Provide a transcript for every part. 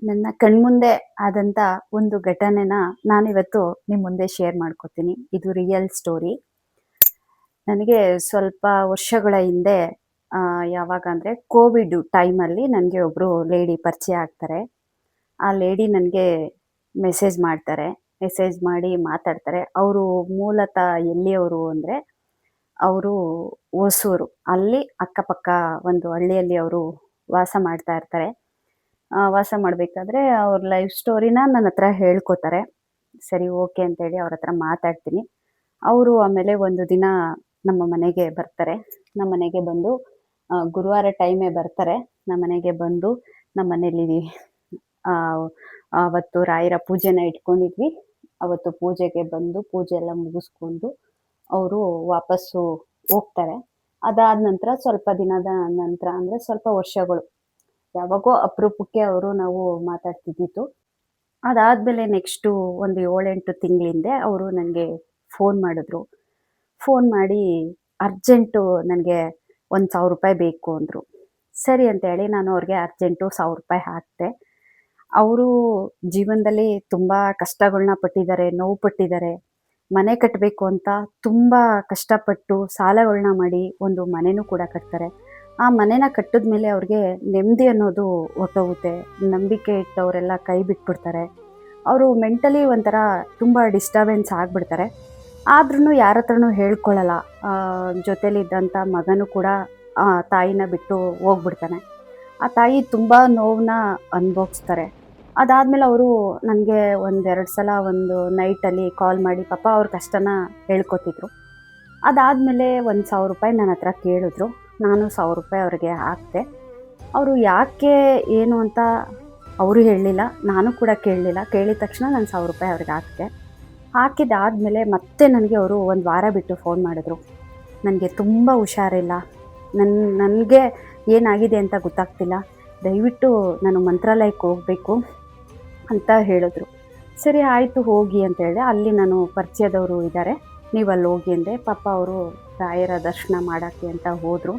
ನನ್ನ ಕಣ್ಮುಂದೆ ಆದಂಥ ಒಂದು ಘಟನೆನ ನಾನಿವತ್ತು ನಿಮ್ಮ ಮುಂದೆ ಶೇರ್ ಮಾಡ್ಕೋತೀನಿ. ಇದು ರಿಯಲ್ ಸ್ಟೋರಿ. ನನಗೆ ಸ್ವಲ್ಪ ವರ್ಷಗಳ ಹಿಂದೆ ಯಾವಾಗ ಅಂದರೆ ಕೋವಿಡ್ ಟೈಮಲ್ಲಿ ನನಗೆ ಒಬ್ಬರು ಲೇಡಿ ಪರಿಚಯ ಆಗ್ತಾರೆ. ಆ ಲೇಡಿ ನನಗೆ ಮೆಸೇಜ್ ಮಾಡ್ತಾರೆ. ಮೆಸೇಜ್ ಮಾಡಿ ಮಾತಾಡ್ತಾರೆ. ಅವರು ಮೂಲತಃ ಎಲ್ಲಿಯವರು ಅಂದರೆ, ಅವರು ಹೊಸೂರು. ಅಲ್ಲಿ ಅಕ್ಕಪಕ್ಕ ಒಂದು ಹಳ್ಳಿಯಲ್ಲಿ ಅವರು ವಾಸ ಮಾಡ್ತಾ ಇರ್ತಾರೆ. ವಾಸ ಮಾಡಬೇಕಾದ್ರೆ ಅವ್ರ ಲೈಫ್ ಸ್ಟೋರಿನ ನನ್ನ ಹತ್ರ ಹೇಳ್ಕೊತಾರೆ. ಸರಿ ಓಕೆ ಅಂತೇಳಿ ಅವ್ರ ಹತ್ರ ಮಾತಾಡ್ತೀನಿ. ಅವರು ಆಮೇಲೆ ಒಂದು ದಿನ ನಮ್ಮ ಮನೆಗೆ ಬರ್ತಾರೆ. ನಮ್ಮ ಮನೆಗೆ ಬಂದು ಗುರುವಾರ ಟೈಮೇ ಬರ್ತಾರೆ. ನಮ್ಮ ಮನೆಗೆ ಬಂದು ನಮ್ಮ ಮನೇಲಿ ಆ, ಅವತ್ತು ರಾಯರ ಪೂಜೆನ ಇಟ್ಕೊಂಡಿದ್ವಿ. ಅವತ್ತು ಪೂಜೆಗೆ ಬಂದು ಪೂಜೆ ಎಲ್ಲ ಮುಗಿಸ್ಕೊಂಡು ಅವರು ವಾಪಸ್ಸು ಹೋಗ್ತಾರೆ. ಅದಾದ ನಂತರ ಸ್ವಲ್ಪ ದಿನದ ನಂತರ ಅಂದರೆ ಸ್ವಲ್ಪ ವರ್ಷಗಳು, ಯಾವಾಗೋ ಅಪರೂಪಕ್ಕೆ ಅವರು ನಾವು ಮಾತಾಡ್ತಿದ್ದಿದ್ದು. ಅದಾದಮೇಲೆ ನೆಕ್ಸ್ಟು ಒಂದು 7-8 ತಿಂಗಳ ಹಿಂದೆ ಅವರು ನನಗೆ ಫೋನ್ ಮಾಡಿದ್ರು. ಫೋನ್ ಮಾಡಿ ಅರ್ಜೆಂಟು ನನಗೆ ಒಂದು ₹1000 ಬೇಕು ಅಂದರು. ಸರಿ ಅಂತೇಳಿ ನಾನು ಅವ್ರಿಗೆ ಅರ್ಜೆಂಟು ₹1000 ಹಾಕಿದೆ. ಅವರು ಜೀವನದಲ್ಲಿ ತುಂಬ ಕಷ್ಟಗಳ್ನ ಪಟ್ಟಿದ್ದಾರೆ, ನೋವು ಪಟ್ಟಿದ್ದಾರೆ. ಮನೆ ಕಟ್ಟಬೇಕು ಅಂತ ತುಂಬ ಕಷ್ಟಪಟ್ಟು ಸಾಲಗಳ್ನ ಮಾಡಿ ಒಂದು ಮನೆನೂ ಕೂಡ ಕಟ್ತಾರೆ. ಆ ಮನೆನ ಕಟ್ಟಿದ್ಮೇಲೆ ಅವ್ರಿಗೆ ನೆಮ್ಮದಿ ಅನ್ನೋದು ಹೊರ್ಟೋಗುತ್ತೆ. ನಂಬಿಕೆ ಇಟ್ಟವರೆಲ್ಲ ಕೈ ಬಿಟ್ಬಿಡ್ತಾರೆ. ಅವರು ಮೆಂಟಲಿ ಒಂಥರ ತುಂಬ ಡಿಸ್ಟರ್ಬೆನ್ಸ್ ಆಗಿಬಿಡ್ತಾರೆ. ಆದ್ರೂ ಯಾರ ಹತ್ರನೂ ಹೇಳ್ಕೊಳ್ಳಲ್ಲ. ಜೊತೆಲಿದ್ದಂಥ ಮಗನೂ ಕೂಡ ತಾಯಿನ ಬಿಟ್ಟು ಹೋಗ್ಬಿಡ್ತಾನೆ. ಆ ತಾಯಿ ತುಂಬ ನೋವನ್ನ ಅನುಭವಿಸ್ತಾರೆ. ಅದಾದಮೇಲೆ ಅವರು ನನಗೆ 1-2 ಸಲ ಒಂದು ನೈಟಲ್ಲಿ ಕಾಲ್ ಮಾಡಿ ಪಾಪ ಅವ್ರ ಕಷ್ಟನ ಹೇಳ್ಕೊತಿದ್ರು. ಅದಾದಮೇಲೆ ಒಂದು ₹1000 ನನ್ನ ಹತ್ರ ಕೇಳಿದ್ರು. ನಾನು ₹1000 ಅವ್ರಿಗೆ ಹಾಕಿದೆ. ಅವರು ಯಾಕೆ ಏನು ಅಂತ ಅವರು ಹೇಳಲಿಲ್ಲ, ನಾನು ಕೂಡ ಕೇಳಲಿಲ್ಲ. ಕೇಳಿದ ತಕ್ಷಣ ನಾನು ₹1000 ಅವ್ರಿಗೆ ಹಾಕಿದೆ. ಹಾಕಿದ್ದಾದಮೇಲೆ ಮತ್ತೆ ನನಗೆ ಅವರು 1 ವಾರ ಬಿಟ್ಟು ಫೋನ್ ಮಾಡಿದ್ರು. ನನಗೆ ತುಂಬ ಹುಷಾರಿಲ್ಲ, ನನಗೆ ಏನಾಗಿದೆ ಅಂತ ಗೊತ್ತಾಗ್ತಿಲ್ಲ, ದಯವಿಟ್ಟು ನಾನು ಮಂತ್ರಾಲಯಕ್ಕೆ ಹೋಗಬೇಕು ಅಂತ ಹೇಳಿದ್ರು. ಸರಿ ಆಯಿತು ಹೋಗಿ ಅಂತ ಹೇಳಿದೆ. ಅಲ್ಲಿ ನಾನು ಪರಿಚಯದವರು ಇದ್ದಾರೆ, ನೀವು ಅಲ್ಲಿ ಹೋಗಿ ಅಂದೆ. ಪಾಪ ಅವರು ರಾಯರ ದರ್ಶನ ಮಾಡೋಕ್ಕೆ ಅಂತ ಹೋದರು.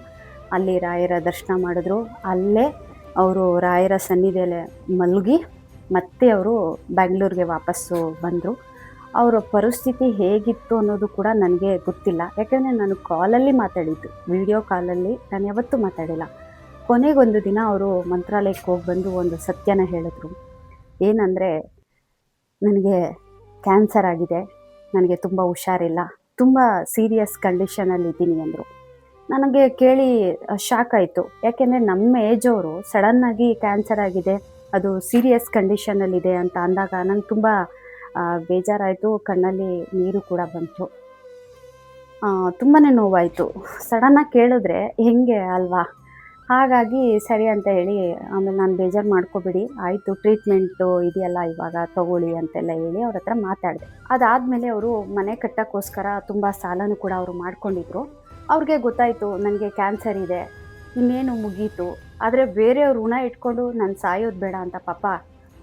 ಅಲ್ಲಿ ರಾಯರ ದರ್ಶನ ಮಾಡಿದ್ರು. ಅಲ್ಲೇ ಅವರು ರಾಯರ ಸನ್ನಿಧಿಯಲ್ಲೇ ಮಲಗಿ ಮತ್ತೆ ಅವರು ಬೆಂಗಳೂರಿಗೆ ವಾಪಸ್ಸು ಬಂದರು. ಅವರ ಪರಿಸ್ಥಿತಿ ಹೇಗಿತ್ತು ಅನ್ನೋದು ಕೂಡ ನನಗೆ ಗೊತ್ತಿಲ್ಲ. ಯಾಕೆಂದರೆ ನಾನು ಕಾಲಲ್ಲಿ ಮಾತಾಡಿದ್ದು, ವಿಡಿಯೋ ಕಾಲಲ್ಲಿ ನಾನು ಯಾವತ್ತೂ ಮಾತಾಡಿಲ್ಲ. ಕೊನೆಗೊಂದು ದಿನ ಅವರು ಮಂತ್ರಾಲಯಕ್ಕೆ ಹೋಗಿ ಬಂದು ಒಂದು ಸತ್ಯನ ಹೇಳಿದ್ರು. ಏನಂದರೆ, ನನಗೆ ಕ್ಯಾನ್ಸರ್ ಆಗಿದೆ, ನನಗೆ ತುಂಬ ಹುಷಾರಿಲ್ಲ, ತುಂಬ ಸೀರಿಯಸ್ ಕಂಡೀಷನಲ್ಲಿದ್ದೀನಿ ಅಂದರು. ನನಗೆ ಕೇಳಿ ಶಾಕ್ ಆಯಿತು. ಯಾಕೆಂದರೆ ನಮ್ಮ ಏಜವರು ಸಡನ್ನಾಗಿ ಕ್ಯಾನ್ಸರ್ ಆಗಿದೆ, ಅದು ಸೀರಿಯಸ್ ಕಂಡೀಷನಲ್ಲಿದೆ ಅಂತ ಅಂದಾಗ ನಂಗೆ ತುಂಬ ಬೇಜಾರಾಯಿತು. ಕಣ್ಣಲ್ಲಿ ನೀರು ಕೂಡ ಬಂತು. ತುಂಬಾ ನೋವಾಯಿತು. ಸಡನ್ನಾಗಿ ಕೇಳಿದ್ರೆ ಹೆಂಗೆ ಅಲ್ವಾ? ಹಾಗಾಗಿ ಸರಿ ಅಂತ ಹೇಳಿ ಆಮೇಲೆ ನಾನು ಬೇಜಾರು ಮಾಡ್ಕೋಬೇಡಿ, ಆಯಿತು ಟ್ರೀಟ್ಮೆಂಟು ಇದೆಯಲ್ಲ ಇವಾಗ ತಗೊಳ್ಳಿ ಅಂತೆಲ್ಲ ಹೇಳಿ ಅವ್ರ ಹತ್ರ ಮಾತಾಡಿದೆ. ಅದಾದಮೇಲೆ ಅವರು ಮನೆ ಕಟ್ಟೋಕ್ಕೋಸ್ಕರ ತುಂಬ ಸಾಲನೂ ಕೂಡ ಅವರು ಮಾಡ್ಕೊಂಡಿದ್ರು. ಅವ್ರಿಗೆ ಗೊತ್ತಾಯಿತು ನನಗೆ ಕ್ಯಾನ್ಸರ್ ಇದೆ, ಇನ್ನೇನು ಮುಗೀತು. ಆದರೆ ಬೇರೆಯವ್ರ ಋಣ ಇಟ್ಕೊಂಡು ನಾನು ಸಾಯೋದು ಬೇಡ ಅಂತ ಪಾಪ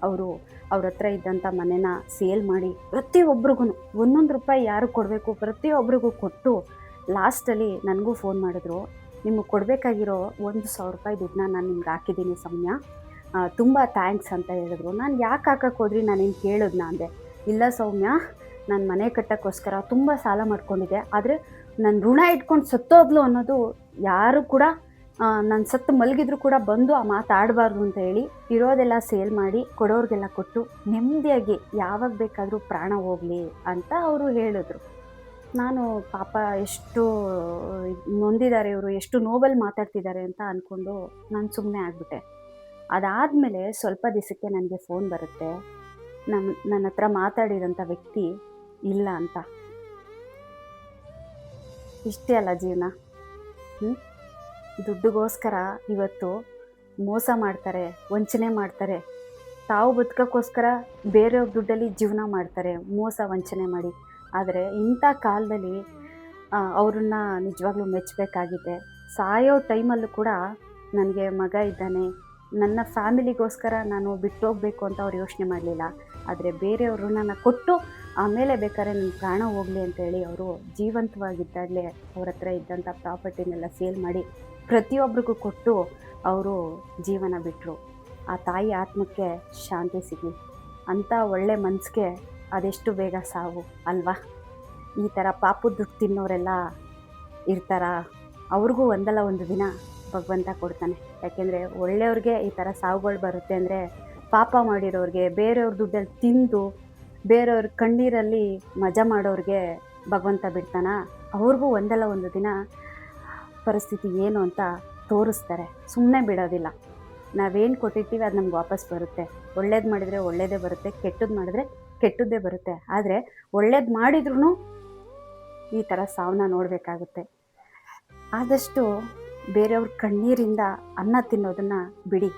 ಅವರು ಅವ್ರ ಹತ್ರ ಇದ್ದಂಥ ಮನೆನ ಸೇಲ್ ಮಾಡಿ ಪ್ರತಿಯೊಬ್ರಿಗೂ ₹1 ಯಾರು ಕೊಡಬೇಕು ಪ್ರತಿಯೊಬ್ಬರಿಗೂ ಕೊಟ್ಟು ಲಾಸ್ಟಲ್ಲಿ ನನಗೂ ಫೋನ್ ಮಾಡಿದ್ರು. ನಿಮಗೆ ಕೊಡಬೇಕಾಗಿರೋ ₹1,000 ದುಡ್ಡನ್ನ ನಾನು ನಿಮ್ಗೆ ಹಾಕಿದ್ದೀನಿ ಸೌಮ್ಯ, ತುಂಬ ಥ್ಯಾಂಕ್ಸ್ ಅಂತ ಹೇಳಿದ್ರು. ನಾನು ಯಾಕೆ ಹಾಕಕ್ಕೆ ಹೋದ್ರಿ, ನಾನೇನು ಕೇಳಿದ್ನ ಅಂದೆ. ಇಲ್ಲ ಸೌಮ್ಯ, ನಾನು ಮನೆ ಕಟ್ಟೋಕ್ಕೋಸ್ಕರ ತುಂಬ ಸಾಲ ಮಾಡ್ಕೊಂಡಿದ್ದೆ, ಆದರೆ ನನ್ನ ಋಣ ಇಟ್ಕೊಂಡು ಸತ್ತೋದ್ಲು ಅನ್ನೋದು ಯಾರು ಕೂಡ ನಾನು ಸತ್ತು ಮಲಗಿದ್ರು ಕೂಡ ಬಂದು ಆ ಮಾತಾಡಬಾರ್ದು ಅಂತ ಹೇಳಿ ಇರೋದೆಲ್ಲ ಸೇಲ್ ಮಾಡಿ ಕೊಡೋರಿಗೆಲ್ಲ ಕೊಟ್ಟು ನೆಮ್ಮದಿಯಾಗಿ ಯಾವಾಗ ಬೇಕಾದರೂ ಪ್ರಾಣ ಹೋಗಲಿ ಅಂತ ಅವರು ಹೇಳಿದ್ರು. ನಾನು ಪಾಪ ಎಷ್ಟು ನೊಂದಿದ್ದಾರೆ ಇವರು, ಎಷ್ಟು ನೋವಲ್ಲಿ ಮಾತಾಡ್ತಿದ್ದಾರೆ ಅಂತ ಅಂದ್ಕೊಂಡು ನಾನು ಸುಮ್ಮನೆ ಆಗಿಬಿಟ್ಟೆ. ಅದಾದಮೇಲೆ ಸ್ವಲ್ಪ ದಿವಸಕ್ಕೆ ನನಗೆ ಫೋನ್ ಬರುತ್ತೆ, ನನ್ನ ಹತ್ರ ಮಾತಾಡಿರೋಂಥ ವ್ಯಕ್ತಿ ಇಲ್ಲ ಅಂತ. ಇಷ್ಟೇ ಅಲ್ಲ ಜೀವನ. ದುಡ್ಡಿಗೋಸ್ಕರ ಇವತ್ತು ಮೋಸ ಮಾಡ್ತಾರೆ, ವಂಚನೆ ಮಾಡ್ತಾರೆ. ತಾವು ಬದುಕೋಕ್ಕೋಸ್ಕರ ಬೇರೆಯವ್ರ ದುಡ್ಡಲ್ಲಿ ಜೀವನ ಮಾಡ್ತಾರೆ, ಮೋಸ ವಂಚನೆ ಮಾಡಿ. ಆದರೆ ಇಂಥ ಕಾಲದಲ್ಲಿ ಅವ್ರನ್ನ ನಿಜವಾಗ್ಲೂ ಮೆಚ್ಚಬೇಕಾಗಿದೆ. ಸಾಯೋ ಟೈಮಲ್ಲೂ ಕೂಡ ನನಗೆ ಮಗ ಇದ್ದಾನೆ, ನನ್ನ ಫ್ಯಾಮಿಲಿಗೋಸ್ಕರ ನಾನು ಬಿಟ್ಟೋಗಬೇಕು ಅಂತ ಅವ್ರು ಯೋಚನೆ ಮಾಡಲಿಲ್ಲ. ಆದರೆ ಬೇರೆಯವ್ರ ಋಣನ ಕೊಟ್ಟು ಆಮೇಲೆ ಬೇಕಾದ್ರೆ ನನ್ನ ಪ್ರಾಣ ಹೋಗಲಿ ಅಂತೇಳಿ ಅವರು ಜೀವಂತವಾಗಿದ್ದಾಗಲೇ ಅವ್ರ ಹತ್ರ ಇದ್ದಂಥ ಪ್ರಾಪರ್ಟಿನೆಲ್ಲ ಸೇಲ್ ಮಾಡಿ ಪ್ರತಿಯೊಬ್ಬರಿಗೂ ಕೊಟ್ಟು ಅವರು ಜೀವನ ಬಿಟ್ಟರು. ಆ ತಾಯಿ ಆತ್ಮಕ್ಕೆ ಶಾಂತಿ ಸಿಗಲಿ. ಅಂಥ ಒಳ್ಳೆ ಮನಸ್ಸಿಗೆ ಅದೆಷ್ಟು ಬೇಗ ಸಾವು ಅಲ್ವಾ? ಈ ಥರ ಪಾಪದ ದುಡ್ಡು ತಿನ್ನೋರೆಲ್ಲ ಇರ್ತಾರ, ಅವ್ರಿಗೂ ಒಂದಲ್ಲ ಒಂದು ದಿನ ಭಗವಂತ ಕೊಡ್ತಾನೆ. ಯಾಕೆಂದರೆ ಒಳ್ಳೆಯವ್ರಿಗೆ ಈ ಥರ ಸಾವುಗಳು ಬರುತ್ತೆ ಅಂದರೆ, ಪಾಪ ಮಾಡಿರೋರಿಗೆ, ಬೇರೆಯವ್ರ ದುಡ್ಡಲ್ಲಿ ತಿಂದು ಬೇರೆಯವ್ರ ಕಣ್ಣೀರಲ್ಲಿ ಮಜಾ ಮಾಡೋರಿಗೆ ಭಗವಂತ ಬಿಡ್ತಾನ? ಅವ್ರಿಗೂ ಒಂದಲ್ಲ ಒಂದು ದಿನ ಪರಿಸ್ಥಿತಿ ಏನು ಅಂತ ತೋರಿಸ್ತಾರೆ, ಸುಮ್ಮನೆ ಬಿಡೋದಿಲ್ಲ. ನಾವೇನು ಕೊಟ್ಟಿರ್ತೀವಿ ಅದು ನಮ್ಗೆ ವಾಪಸ್ ಬರುತ್ತೆ. ಒಳ್ಳೇದು ಮಾಡಿದರೆ ಒಳ್ಳೇದೇ ಬರುತ್ತೆ, ಕೆಟ್ಟದ್ದು ಮಾಡಿದ್ರೆ ಕೆಟ್ಟದ್ದೇ ಬರುತ್ತೆ. ಆದರೆ ಒಳ್ಳೇದು ಮಾಡಿದ್ರೂ ಈ ಥರ ಸಾವನ್ನ ನೋಡಬೇಕಾಗುತ್ತೆ. ಆದಷ್ಟು ಬೇರೆಯವ್ರ ಕಣ್ಣೀರಿಂದ ಅನ್ನ ತಿನ್ನೋದನ್ನು ಬಿಡಿ.